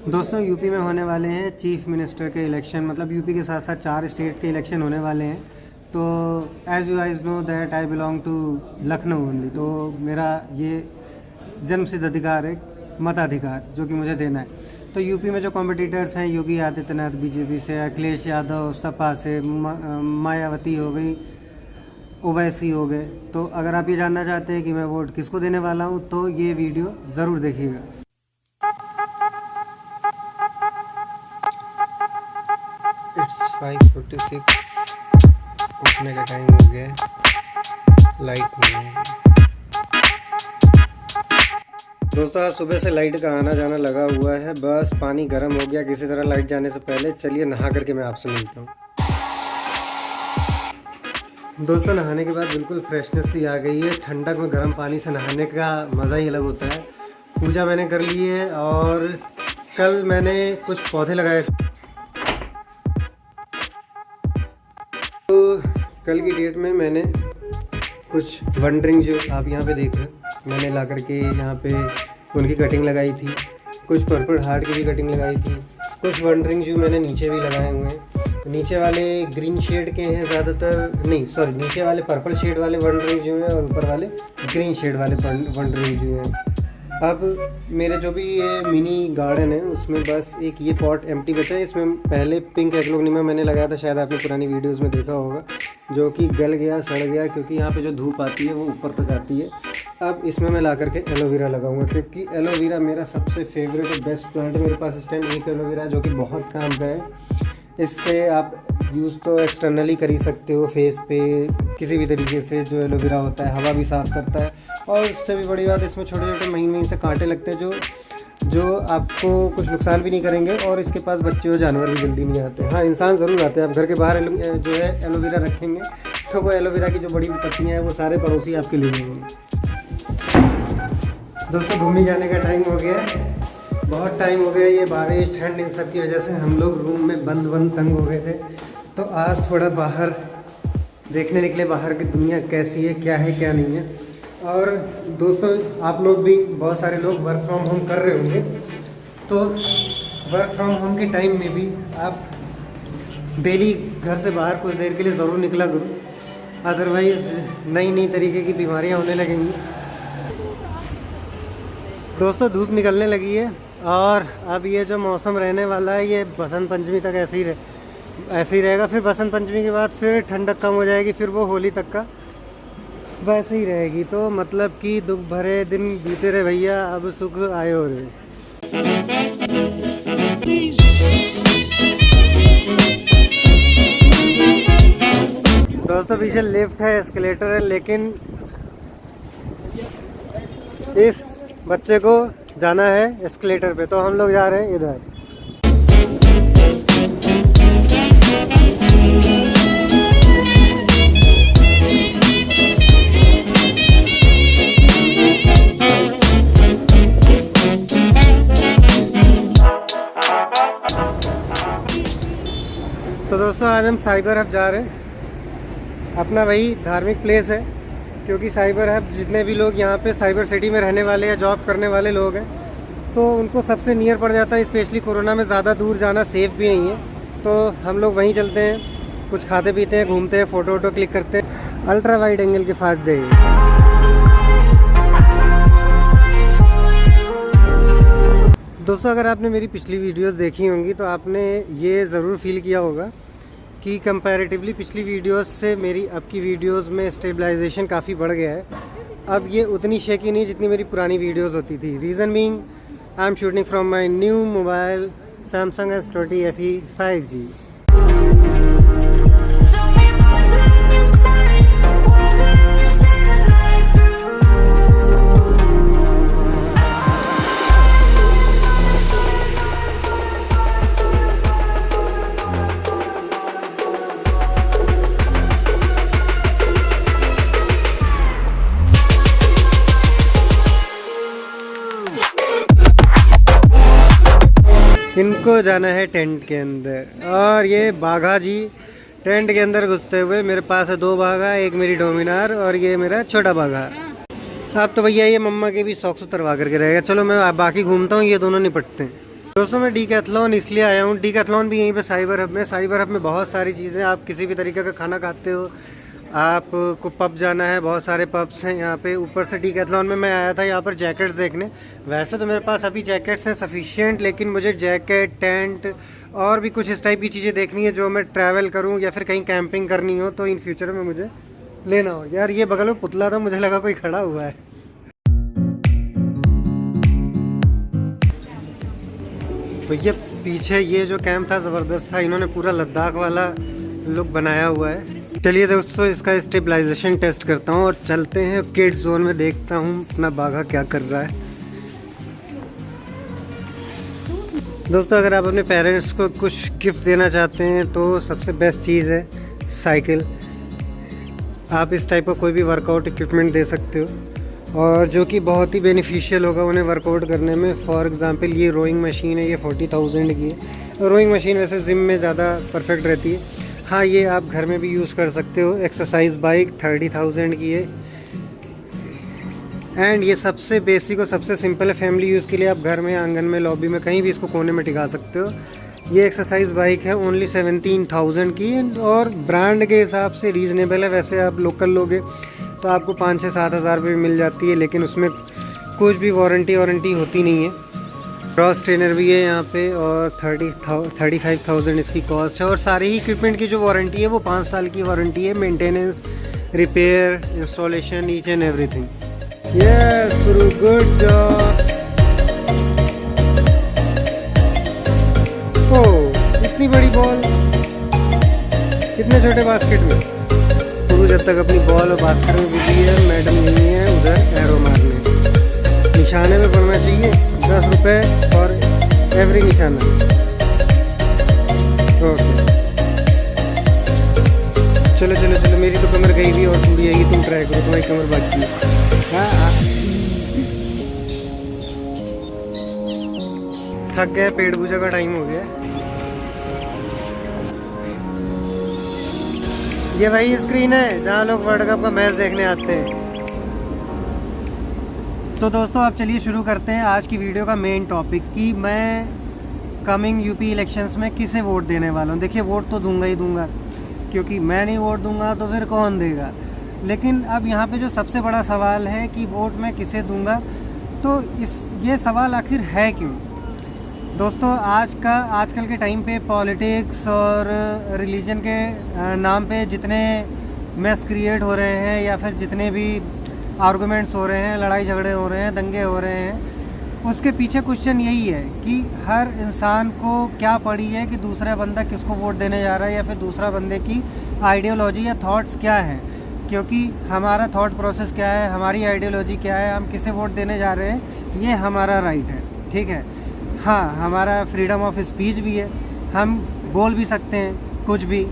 दोस्तों यूपी में होने वाले हैं चीफ मिनिस्टर के इलेक्शन, मतलब यूपी के साथ साथ 4 स्टेट के इलेक्शन होने वाले हैं। तो as you guys know that I belong to Lucknow only. तो मेरा ये जन्मसिद्ध अधिकार है, मताधिकार, जो कि मुझे देना है। तो यूपी में जो कॉम्पिटिटर्स हैं, योगी आदित्यनाथ बीजेपी से, अखिलेश यादव सपा से, मायावती हो गई, ओवैसी हो गए। तो अगर आप ये जानना चाहते हैं कि मैं वोट किसको देने वाला हूँ तो ये वीडियो ज़रूर देखिएगा। इट्स 5:46, उठने का टाइम हो गया है, लाइट नहीं है। दोस्तों आज सुबह से लाइट का आना जाना लगा हुआ है, बस पानी गर्म हो गया किसी तरह लाइट जाने से पहले। चलिए नहा करके मैं आपसे मिलता हूँ। दोस्तों नहाने के बाद बिल्कुल फ्रेशनेस सी आ गई है। ठंडक में गर्म पानी से नहाने का मज़ा ही अलग होता है। पूजा मैंने कर ली है और कल मैंने कुछ पौधे लगाए थे। तो कल की डेट में मैंने कुछ वंडरिंग, जो आप यहाँ पे देख रहे हैं, मैंने ला करके यहाँ पे उनकी कटिंग लगाई थी। कुछ पर्पल हार्ट की भी कटिंग लगाई थी। कुछ वंडरिंग जो मैंने नीचे भी लगाए हुए हैं। नीचे वाले ग्रीन शेड के हैं ज़्यादातर, नहीं सॉरी, नीचे वाले पर्पल शेड वाले वंडरिंग जो हैं और ऊपर वाले ग्रीन शेड वाले वंडरिंग जो हैं। अब मेरे जो भी ये मिनी गार्डन है उसमें बस एक ये पॉट एम्प्टी बचा है। इसमें पहले पिंक एग्लोनिमा मैंने लगाया था, शायद आपने पुरानी वीडियोस में देखा होगा, जो कि गल गया, सड़ गया, क्योंकि यहाँ पे जो धूप आती है वो ऊपर तक आती है। अब इसमें मैं ला करके एलोवेरा लगाऊंगा, क्योंकि एलोवेरा मेरा सबसे फेवरेट और बेस्ट प्लांट है। मेरे पास इस टाइम एक एलोवेरा जो कि बहुत काम का है। इससे आप यूज़ तो एक्सटर्नली कर ही सकते हो, फेस पे किसी भी तरीके से। जो एलोवेरा होता है हवा भी साफ़ करता है, और उससे भी बड़ी बात, इसमें छोटे छोटे महीन से कांटे लगते हैं जो आपको कुछ नुकसान भी नहीं करेंगे। और इसके पास बच्चे और जानवर भी जल्दी नहीं आते। हाँ, इंसान ज़रूर आते हैं। आप घर के बाहर जो है एलोवेरा रखेंगे तो वो एलोवेरा की जो बड़ी पत्तियाँ हैं वो सारे पड़ोसी आपके ले लेंगे। दोस्तों घूमने जाने का टाइम हो गया है, बहुत टाइम हो गया। ये बारिश, ठंड, इन सब की वजह से हम लोग रूम में बंद तंग हो गए थे। तो आज थोड़ा बाहर देखने निकले, बाहर की दुनिया कैसी है, क्या है क्या नहीं है। और दोस्तों आप लोग भी, बहुत सारे लोग वर्क फ्रॉम होम कर रहे होंगे, तो वर्क फ्रॉम होम के टाइम में भी आप डेली घर से बाहर कुछ देर के लिए ज़रूर निकला करो, अदरवाइज़ नई तरीके की बीमारियां होने लगेंगी। दोस्तों धूप निकलने लगी है और अब ये जो मौसम रहने वाला है ये बसंत पंचमी तक ऐसे ही रहेगा। फिर बसंत पंचमी के बाद फिर ठंडक कम हो जाएगी, फिर वो होली तक का वैसे ही रहेगी। तो मतलब कि दुख भरे दिन बीते रहे भैया, अब सुख आए हो रहे। दोस्तों पीछे लिफ्ट है, एस्केलेटर है, लेकिन इस बच्चे को जाना है एस्केलेटर पे, तो हम लोग जा रहे हैं इधर। तो दोस्तों आज हम साइबर हब जा रहे हैं। अपना वही धार्मिक प्लेस है, क्योंकि साइबर हब जितने भी लोग यहाँ पे साइबर सिटी में रहने वाले या जॉब करने वाले लोग हैं तो उनको सबसे नियर पड़ जाता है। स्पेशली कोरोना में ज़्यादा दूर जाना सेफ़ भी नहीं है, तो हम लोग वहीं चलते हैं, कुछ खाते पीते हैं, घूमते हैं, फ़ोटो वोटो क्लिक करते हैं। अल्ट्रा वाइड एंगल के फायदे। दोस्तों अगर आपने मेरी पिछली वीडियोस देखी होंगी तो आपने ये ज़रूर फील किया होगा कि कंपैरेटिवली पिछली वीडियोस से मेरी अब की वीडियोस में स्टेबलाइजेशन काफ़ी बढ़ गया है। अब ये उतनी शेकी नहीं जितनी मेरी पुरानी वीडियोस होती थी। Reason being I am shooting from my new mobile Samsung S20 FE 5G। इनको जाना है टेंट के अंदर, और ये बाघा जी टेंट के अंदर घुसते हुए। मेरे पास है 2 बाघा, एक मेरी डोमिनार और ये मेरा छोटा बाघा। अब तो भैया ये मम्मा के भी शौक से उतरवा करके रहेगा। चलो मैं बाकी घूमता हूँ, ये दोनों निपटते हैं। दोस्तों मैं डीकैथलॉन इसलिए आया हूँ, डीकैथलॉन भी यहीं पे साइबर हब में। साइबर हब में बहुत सारी चीज़ें, आप किसी भी तरीके का खाना खाते हो, आपको पब जाना है, बहुत सारे पब्स हैं यहाँ पे। ऊपर से डीकैथलॉन में मैं आया था यहाँ पर जैकेट्स देखने। वैसे तो मेरे पास अभी जैकेट्स हैं सफिशिएंट, लेकिन मुझे जैकेट, टेंट और भी कुछ इस टाइप की चीज़ें देखनी है जो मैं ट्रैवल करूँ या फिर कहीं कैंपिंग करनी हो तो इन फ्यूचर में मुझे लेना हो। यार ये बगल में पुतला था, मुझे लगा कोई खड़ा हुआ है। तो ये पीछे ये जो कैंप था ज़बरदस्त था, इन्होंने पूरा लद्दाख वाला लुक बनाया हुआ है। चलिए दोस्तों इसका स्टेबलाइजेशन टेस्ट करता हूँ और चलते हैं किड जोन में, देखता हूँ अपना बाघा क्या कर रहा है। दोस्तों अगर आप अपने पेरेंट्स को कुछ गिफ्ट देना चाहते हैं तो सबसे बेस्ट चीज़ है साइकिल। आप इस टाइप का कोई भी वर्कआउट इक्विपमेंट दे सकते हो और जो कि बहुत ही बेनिफिशियल होगा उन्हें वर्कआउट करने में। फॉर एग्जांपल ये रोइंग मशीन है, ये 40,000 की है। रोइंग मशीन वैसे जिम में ज़्यादा परफेक्ट रहती है। हाँ ये आप घर में भी यूज़ कर सकते हो। एक्सरसाइज बाइक 30,000 की है। एंड ये सबसे बेसिक और सबसे सिंपल है फैमिली यूज़ के लिए। आप घर में, आंगन में, लॉबी में, कहीं भी इसको कोने में टिका सकते हो। ये एक्सरसाइज बाइक है ओनली 17,000 की और ब्रांड के हिसाब से रीज़नेबल है। वैसे आप लोकल लोगे तो आपको 5-7 हज़ार रुपये मिल जाती है, लेकिन उसमें कुछ भी वारंटी होती नहीं है। क्रॉस ट्रेनर भी है यहाँ पे और 35,000 इसकी कॉस्ट है। और सारे ही इक्विपमेंट की जो वारंटी है वो 5 साल की वारंटी है। Maintenance, repair, installation, each and everything. Yes Guru, good job. ओह इतनी बड़ी बॉल इतने छोटे बास्केट में। गुरु जब तक अपनी बॉल और बास्केट में बिजी है, मैडम यही है उधर एरो मारने। निशाने में पड़ना चाहिए 10 रुपये और एवरी निशाना। ओके चलो चलो चलो, मेरी तो कमर गई भी और पूरी आएगी। तुम ट्राई करो, तुम्हारी कमर बाकी है। हाँ थक गए, पेट पूजा का टाइम हो गया। ये वही स्क्रीन है जहाँ लोग वर्ल्ड कप का मैच देखने आते हैं। तो दोस्तों आप चलिए शुरू करते हैं आज की वीडियो का मेन टॉपिक कि मैं कमिंग यूपी इलेक्शंस में किसे वोट देने वाला हूँ। देखिए वोट तो दूंगा ही दूंगा, क्योंकि मैं नहीं वोट दूंगा तो फिर कौन देगा। लेकिन अब यहाँ पे जो सबसे बड़ा सवाल है कि वोट मैं किसे दूंगा, तो ये सवाल आखिर है क्यों। दोस्तों आजकल के टाइम पे पॉलिटिक्स और रिलीजन के नाम पे जितने मैस क्रिएट हो रहे हैं या फिर जितने भी आर्गूमेंट्स हो रहे हैं, लड़ाई झगड़े हो रहे हैं, दंगे हो रहे हैं, उसके पीछे क्वेश्चन यही है कि हर इंसान को क्या पड़ी है कि दूसरा बंदा किसको वोट देने जा रहा है या फिर दूसरा बंदे की आइडियोलॉजी या थॉट्स क्या है। क्योंकि हमारा थॉट प्रोसेस क्या है, हमारी आइडियोलॉजी क्या है, हम किसे वोट देने जा रहे हैं, ये हमारा राइट है। ठीक है, हाँ हमारा फ्रीडम ऑफ स्पीच भी है, हम बोल भी सकते हैं कुछ भी।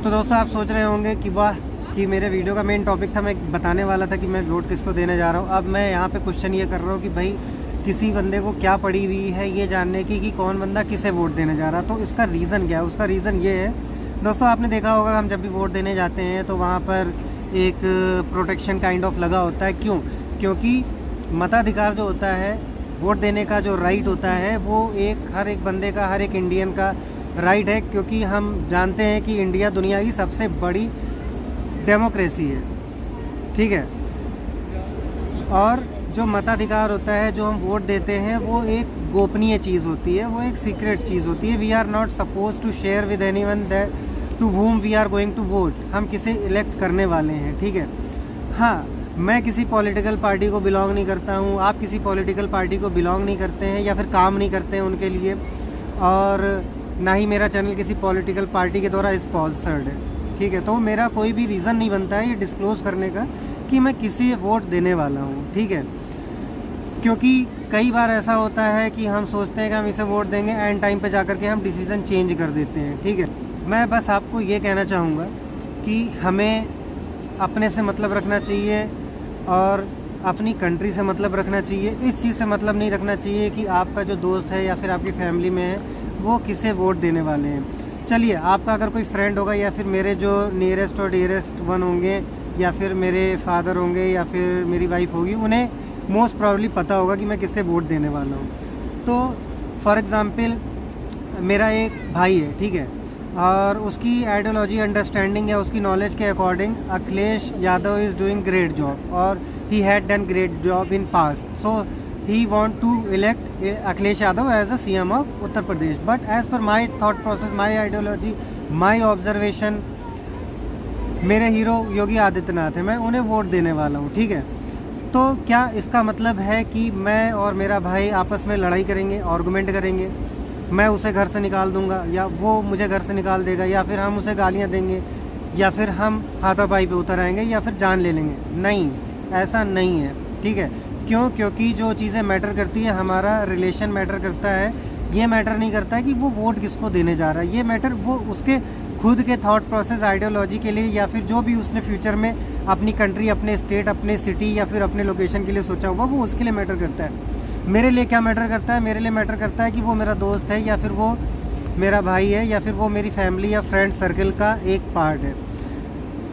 तो दोस्तों आप सोच रहे होंगे कि वाह कि मेरे वीडियो का मेन टॉपिक था, मैं बताने वाला था कि मैं वोट किसको देने जा रहा हूँ। अब मैं यहाँ पे क्वेश्चन ये कर रहा हूँ कि भाई किसी बंदे को क्या पड़ी हुई है ये जानने की कि कौन बंदा किसे वोट देने जा रहा है। तो इसका रीज़न क्या है, उसका रीज़न ये है दोस्तों, आपने देखा होगा हम जब भी वोट देने जाते हैं तो वहाँ पर एक प्रोटेक्शन काइंड ऑफ लगा होता है। क्यों? क्योंकि मताधिकार जो होता है, वोट देने का जो राइट होता है, वो हर एक बंदे का, हर एक इंडियन का राइट है। क्योंकि हम जानते हैं कि इंडिया दुनिया की सबसे बड़ी डेमोक्रेसी है। ठीक है, और जो मताधिकार होता है, जो हम वोट देते हैं, वो एक गोपनीय चीज़ होती है, वो एक सीक्रेट चीज़ होती है। We are not suppose to share with anyone that to whom we are going to vote. हम किसे इलेक्ट करने वाले हैं। ठीक है, हाँ मैं किसी पॉलिटिकल पार्टी को बिलोंग नहीं करता हूँ, आप किसी पॉलिटिकल पार्टी को बिलोंग नहीं करते हैं या फिर काम नहीं करते हैं उनके लिए, और ना ही मेरा चैनल किसी पॉलिटिकल पार्टी के द्वारा स्पॉन्सर्ड है। ठीक है, तो मेरा कोई भी रीज़न नहीं बनता है ये डिस्क्लोज़ करने का कि मैं किसी वोट देने वाला हूँ। ठीक है, क्योंकि कई बार ऐसा होता है कि हम सोचते हैं कि हम इसे वोट देंगे, एंड टाइम पे जाकर के हम डिसीज़न चेंज कर देते हैं। ठीक है, मैं बस आपको ये कहना चाहूँगा कि हमें अपने से मतलब रखना चाहिए और अपनी कंट्री से मतलब रखना चाहिए। इस चीज़ से मतलब नहीं रखना चाहिए कि आपका जो दोस्त है या फिर आपकी फैमिली में है वो किसे वोट देने वाले हैं। चलिए, आपका अगर कोई फ्रेंड होगा या फिर मेरे जो नियरेस्ट और डियरेस्ट वन होंगे या फिर मेरे फादर होंगे या फिर मेरी वाइफ होगी, उन्हें मोस्ट प्रॉब्ली पता होगा कि मैं किसे वोट देने वाला हूँ। तो फॉर एग्ज़ाम्पल मेरा एक भाई है, ठीक है, और उसकी आइडियोलॉजी अंडरस्टैंडिंग या उसकी नॉलेज के according Akhilesh Yadav is doing great job और he had done great job in past, so he want to elect Akhilesh Yadav as a CM of Uttar Pradesh. But as per my thought process, my ideology, my observation, मेरे hero Yogi Adityanath है, मैं उन्हें vote देने वाला हूँ, ठीक है। तो क्या इसका मतलब है कि मैं और मेरा भाई आपस में लड़ाई करेंगे, आर्गूमेंट करेंगे, मैं उसे घर से निकाल दूंगा या वो मुझे घर से निकाल देगा, या फिर हम उसे गालियाँ देंगे, या फिर हम हाथापाई पे उतर आएंगे, या फिर जान ले लेंगे? नहीं, ऐसा नहीं है, ठीक है। क्यों? क्योंकि जो चीज़ें मैटर करती है, हमारा रिलेशन मैटर करता है। ये मैटर नहीं करता है कि वो वोट किसको देने जा रहा है, ये मैटर वो उसके खुद के थॉट प्रोसेस, आइडियोलॉजी के लिए, या फिर जो भी उसने फ्यूचर में अपनी कंट्री, अपने स्टेट, अपने सिटी या फिर अपने लोकेशन के लिए सोचा हुआ, वो उसके लिए मैटर करता है। मेरे लिए क्या मैटर करता है? मेरे लिए मैटर करता है कि वो मेरा दोस्त है, या फिर वो मेरा भाई है, या फिर वो मेरी फैमिली या फ्रेंड सर्कल का एक पार्ट है।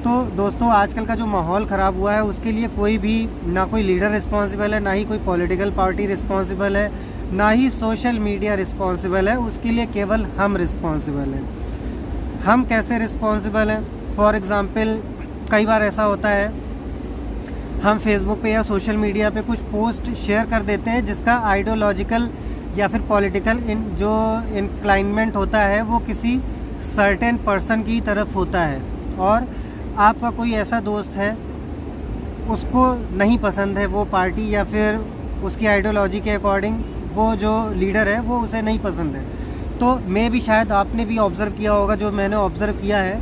तो दोस्तों, आजकल का जो माहौल ख़राब हुआ है उसके लिए कोई भी, ना कोई लीडर रिस्पॉन्सिबल है, ना ही कोई पॉलिटिकल पार्टी रिस्पॉन्सिबल है, ना ही सोशल मीडिया रिस्पॉन्सिबल है, उसके लिए केवल हम रिस्पॉन्सिबल हैं। हम कैसे रिस्पॉन्सिबल हैं? फॉर एग्ज़ाम्पल, कई बार ऐसा होता है हम फेसबुक पे या सोशल मीडिया पे कुछ पोस्ट शेयर कर देते हैं जिसका आइडियोलॉजिकल या फिर पॉलिटिकल जो इंक्लाइनमेंट होता है वो किसी सर्टेन पर्सन की तरफ होता है, और आपका कोई ऐसा दोस्त है उसको नहीं पसंद है वो पार्टी, या फिर उसकी आइडियोलॉजी के अकॉर्डिंग वो जो लीडर है वो उसे नहीं पसंद है। तो मैं भी, शायद आपने भी ऑब्ज़र्व किया होगा जो मैंने ऑब्ज़र्व किया है,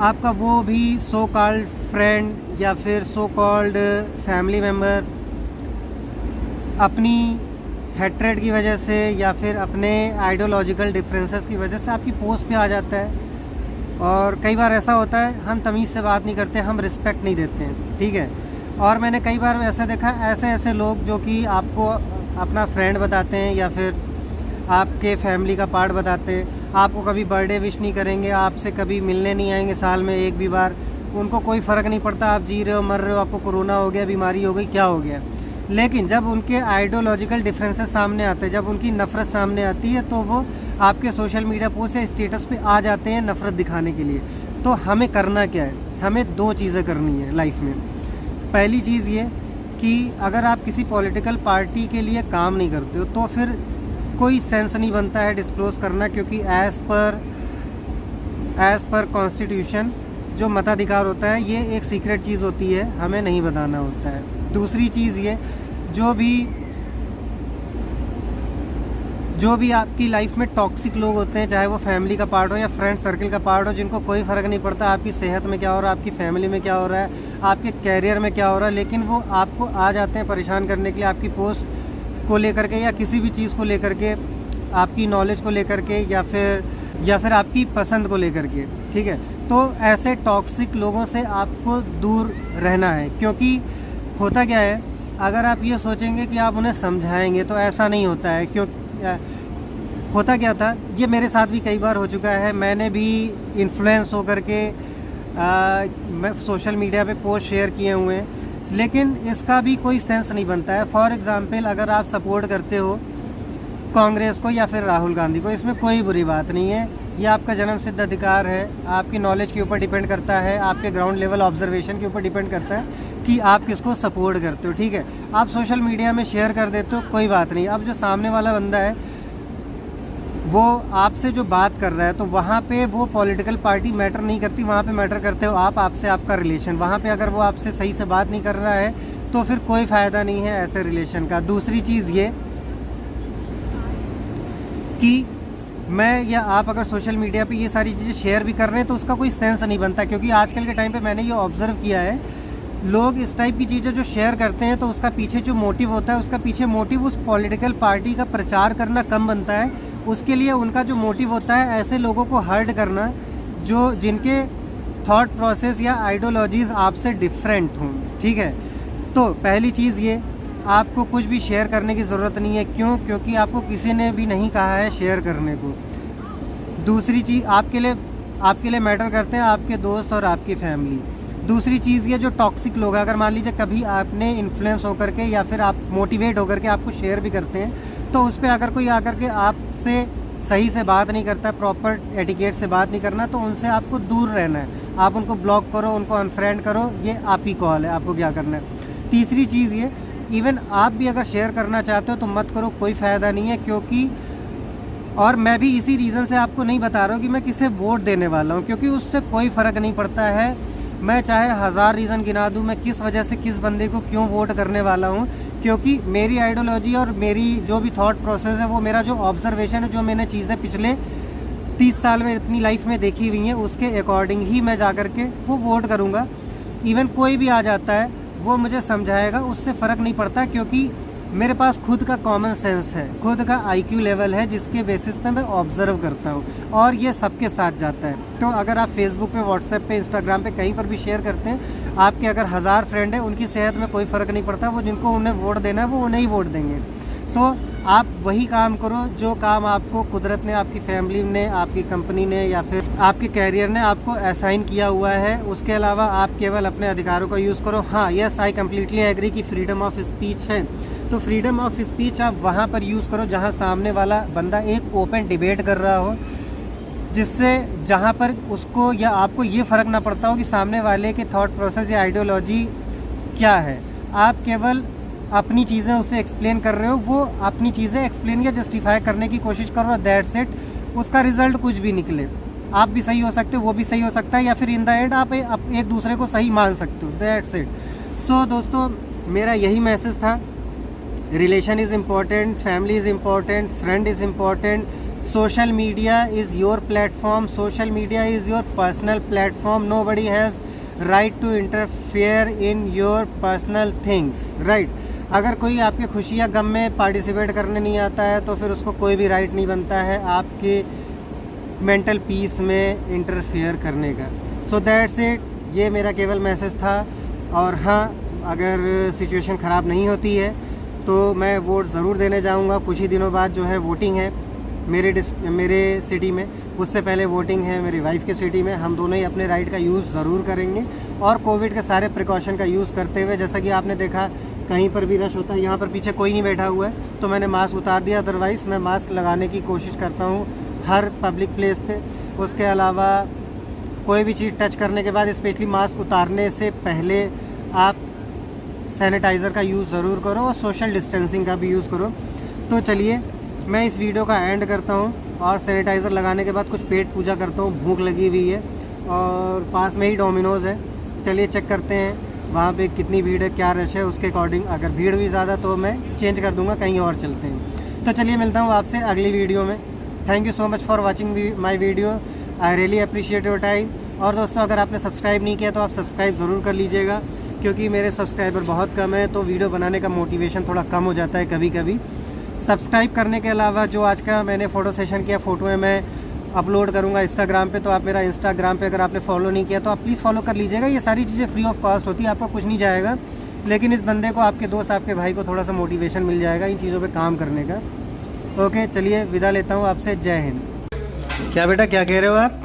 आपका वो भी सो कॉल्ड फ्रेंड या फिर सो कॉल्ड फैमिली मेम्बर अपनी हेट्रेड की वजह से या फिर अपने आइडियोलॉजिकल डिफरेंसेस की वजह से आपकी पोस्ट पे आ जाता है। और कई बार ऐसा होता है हम तमीज़ से बात नहीं करते, हम रिस्पेक्ट नहीं देते हैं, ठीक है। और मैंने कई बार ऐसा देखा, ऐसे लोग जो कि आपको अपना फ्रेंड बताते हैं या फिर आपके फैमिली का पार्ट बताते हैं, आपको कभी बर्थडे विश नहीं करेंगे, आपसे कभी मिलने नहीं आएंगे साल में एक भी बार, उनको कोई फ़र्क नहीं पड़ता आप जी रहे हो, मर रहे हो, आपको कोरोना हो गया, बीमारी हो गई, क्या हो गया। लेकिन जब उनके आइडियोलॉजिकल डिफरेंसेस सामने आते हैं, जब उनकी नफ़रत सामने आती है, तो वो आपके सोशल मीडिया पोस्ट या स्टेटस पे आ जाते हैं नफ़रत दिखाने के लिए। तो हमें करना क्या है? हमें 2 चीज़ें करनी है लाइफ में। पहली चीज़ ये कि अगर आप किसी पॉलिटिकल पार्टी के लिए काम नहीं करते हो तो फिर कोई सेंस नहीं बनता है डिस्क्लोज़ करना, क्योंकि एज़ पर कॉन्स्टिट्यूशन जो मताधिकार होता है ये एक सीक्रेट चीज़ होती है, हमें नहीं बताना होता है। दूसरी चीज़ ये, जो भी आपकी लाइफ में टॉक्सिक लोग होते हैं, चाहे वो फैमिली का पार्ट हो या फ्रेंड सर्कल का पार्ट हो, जिनको कोई फ़र्क नहीं पड़ता आपकी सेहत में क्या हो रहा है, आपकी फैमिली में क्या हो रहा है, आपके कैरियर में क्या हो रहा है, लेकिन वो आपको आ जाते हैं परेशान करने के लिए, आपकी पोस्ट को लेकर के या किसी भी चीज़ को लेकर के, आपकी नॉलेज को लेकर के, या फिर आपकी पसंद को लेकर के, ठीक है। तो ऐसे टॉक्सिक लोगों से आपको दूर रहना है, क्योंकि होता क्या है, अगर आप ये सोचेंगे कि आप उन्हें समझाएंगे तो ऐसा नहीं होता है। क्यों होता क्या था, ये मेरे साथ भी कई बार हो चुका है, मैंने भी इन्फ्लुएंस होकर के मैं सोशल मीडिया पे पोस्ट शेयर किए हुए हैं, लेकिन इसका भी कोई सेंस नहीं बनता है। फॉर एग्ज़ाम्पल, अगर आप सपोर्ट करते हो कांग्रेस को या फिर राहुल गांधी को, इसमें कोई बुरी बात नहीं है, ये आपका जन्मसिद्ध अधिकार है, आपकी नॉलेज के ऊपर डिपेंड करता है, आपके ग्राउंड लेवल ऑब्जर्वेशन के ऊपर डिपेंड करता है कि आप किसको सपोर्ट करते हो, ठीक है। आप सोशल मीडिया में शेयर कर देते हो, कोई बात नहीं। अब जो सामने वाला बंदा है वो आपसे जो बात कर रहा है, तो वहाँ पे वो पॉलिटिकल पार्टी मैटर नहीं करती, वहाँ पे मैटर करते हो आप, आपसे आपका रिलेशन। वहाँ पे अगर वो आपसे सही से बात नहीं कर रहा है तो फिर कोई फ़ायदा नहीं है ऐसे रिलेशन का। दूसरी चीज़ ये कि मैं या आप अगर सोशल मीडिया पे ये सारी चीज़ें शेयर भी कर रहे हैं तो उसका कोई सेंस नहीं बनता, क्योंकि आजकल के टाइम पे मैंने ये ऑब्ज़र्व किया है, लोग इस टाइप की चीज़ें जो शेयर करते हैं तो उसका पीछे जो मोटिव होता है, उसका पीछे मोटिव उस पॉलिटिकल पार्टी का प्रचार करना कम बनता है, उसके लिए उनका जो मोटिव होता है ऐसे लोगों को हर्ट करना जो जिनके थॉट प्रोसेस या आइडियोलॉजीज़ आपसे डिफरेंट हों, ठीक है। तो पहली चीज़ ये, आपको कुछ भी शेयर करने की ज़रूरत नहीं है। क्यों? क्योंकि आपको किसी ने भी नहीं कहा है शेयर करने को। दूसरी चीज़, आपके लिए मैटर करते हैं आपके दोस्त और आपकी फैमिली। दूसरी चीज़ ये, जो टॉक्सिक लोग हैं, अगर मान लीजिए कभी आपने इन्फ्लुएंस होकर के या फिर आप मोटिवेट होकर के आपको शेयर भी करते हैं, तो उस पर अगर कोई आकर के आपसे सही से बात नहीं करता, प्रॉपर एटिकेट से बात नहीं करना, तो उनसे आपको दूर रहना है। आप उनको ब्लॉक करो, उनको अनफ्रेंड करो, ये आप ही कॉल है, आपको क्या करना है। तीसरी चीज़ ये, इवन आप भी अगर शेयर करना चाहते हो तो मत करो, कोई फ़ायदा नहीं है, क्योंकि और मैं भी इसी रीज़न से आपको नहीं बता रहा हूँ कि मैं किसे वोट देने वाला हूँ, क्योंकि उससे कोई फ़र्क नहीं पड़ता है। मैं चाहे 1000 रीज़न गिना दूँ मैं किस वजह से किस बंदे को क्यों वोट करने वाला हूँ, क्योंकि मेरी आइडियोलॉजी और मेरी जो भी थॉट प्रोसेस है, वो मेरा जो ऑब्जर्वेशन है, जो मैंने चीज़ें पिछले 30 साल में अपनी लाइफ में देखी हुई हैं, उसके अकॉर्डिंग ही मैं जा कर के वो वोट करूँगा। इवन कोई भी आ जाता है वो मुझे समझाएगा, उससे फ़र्क नहीं पड़ता, क्योंकि मेरे पास खुद का कॉमन सेंस है, खुद का IQ लेवल है, जिसके बेसिस पे मैं ऑब्ज़र्व करता हूँ, और ये सबके साथ जाता है। तो अगर आप फेसबुक पे, व्हाट्सएप पे, इंस्टाग्राम पे कहीं पर भी शेयर करते हैं, आपके अगर 1000 फ्रेंड है, उनकी सेहत में कोई फ़र्क नहीं पड़ता, वो जिनको उन्हें वोट देना है वो उन्हें ही वोट देंगे। तो आप वही काम करो जो काम आपको कुदरत ने, आपकी फैमिली ने, आपकी कंपनी ने या फिर आपके कैरियर ने आपको असाइन किया हुआ है। उसके अलावा आप केवल अपने अधिकारों का यूज़ करो। हाँ, यस, आई कम्प्लीटली एग्री कि फ्रीडम ऑफ स्पीच है, तो फ्रीडम ऑफ स्पीच आप वहाँ पर यूज़ करो जहाँ सामने वाला बंदा एक ओपन डिबेट कर रहा हो, जिससे जहाँ पर उसको या आपको ये फ़र्क ना पड़ता हो कि सामने वाले के थॉट प्रोसेस या आइडियोलॉजी क्या है। आप केवल अपनी चीज़ें उसे एक्सप्लेन कर रहे हो, वो अपनी चीज़ें एक्सप्लेन या जस्टिफाई करने की कोशिश करो, दैट्स इट। उसका रिज़ल्ट कुछ भी निकले, आप भी सही हो सकते हो, वो भी सही हो सकता है, या फिर इन द एंड आप एक दूसरे को सही मान सकते हो, दैट्स इट। सो दोस्तों, मेरा यही मैसेज था। Relation is important, family is important, friend is important, social media is your platform, social media is your personal platform, nobody has right to interfere in your personal things, right. अगर कोई आपके खुशी या गम में participate करने नहीं आता है, तो फिर उसको कोई भी राइट नहीं बनता है आपके मेंटल पीस में इंटरफेयर करने का। सो दैट्स इट, ये मेरा केवल मैसेज था। और हाँ, अगर सिचुएशन ख़राब नहीं होती है तो मैं वोट ज़रूर देने जाऊंगा। कुछ ही दिनों बाद जो है वोटिंग है मेरे सिटी में, उससे पहले वोटिंग है मेरी वाइफ के सिटी में। हम दोनों ही अपने राइट का यूज़ ज़रूर करेंगे, और कोविड के सारे प्रिकॉशन का यूज़ करते हुए, जैसा कि आपने देखा कहीं पर भी रश होता है, यहाँ पर पीछे कोई नहीं बैठा हुआ है तो मैंने मास्क उतार दिया, अदरवाइज़ मैं मास्क लगाने की कोशिश करता हूँ हर पब्लिक प्लेस पे। उसके अलावा कोई भी चीज़ टच करने के बाद, स्पेशली मास्क उतारने से पहले, आप सैनिटाइज़र का यूज़ ज़रूर करो, और सोशल डिस्टेंसिंग का भी यूज़ करो। तो चलिए, मैं इस वीडियो का एंड करता हूँ, और सैनिटाइज़र लगाने के बाद कुछ पेट पूजा करता हूँ, भूख लगी हुई है, और पास में ही डोमिनोज़ है। चलिए चेक करते हैं वहाँ पे कितनी भीड़ है, क्या रश है, उसके अकॉर्डिंग अगर भीड़ हुई ज़्यादा तो मैं चेंज कर दूँगा, कहीं और चलते हैं। तो चलिए, मिलता हूँ आपसे अगली वीडियो में। Thank you so much for watching my video, I really appreciate your time. और दोस्तों, अगर आपने सब्सक्राइब नहीं किया तो आप सब्सक्राइब ज़रूर कर लीजिएगा, क्योंकि मेरे सब्सक्राइबर बहुत कम है, तो वीडियो बनाने का मोटिवेशन थोड़ा कम हो जाता है कभी कभी। सब्सक्राइब करने के अलावा जो आज का मैंने फ़ोटो सेशन किया, फ़ोटोएँ मैं अपलोड करूँगा इंस्टाग्राम पे, तो आप मेरा इंस्टाग्राम पे अगर आपने फॉलो नहीं किया तो आप प्लीज़ फॉलो कर लीजिएगा। ये सारी चीज़ें फ्री ऑफ कॉस्ट होती है, आपको कुछ नहीं जाएगा, लेकिन इस बंदे को, आपके दोस्त, आपके भाई को थोड़ा सा मोटिवेशन मिल जाएगा इन चीज़ों पे काम करने का। ओके, चलिए विदा लेता हूँ आपसे। जय हिंद। क्या बेटा, क्या कह रहे हो आप?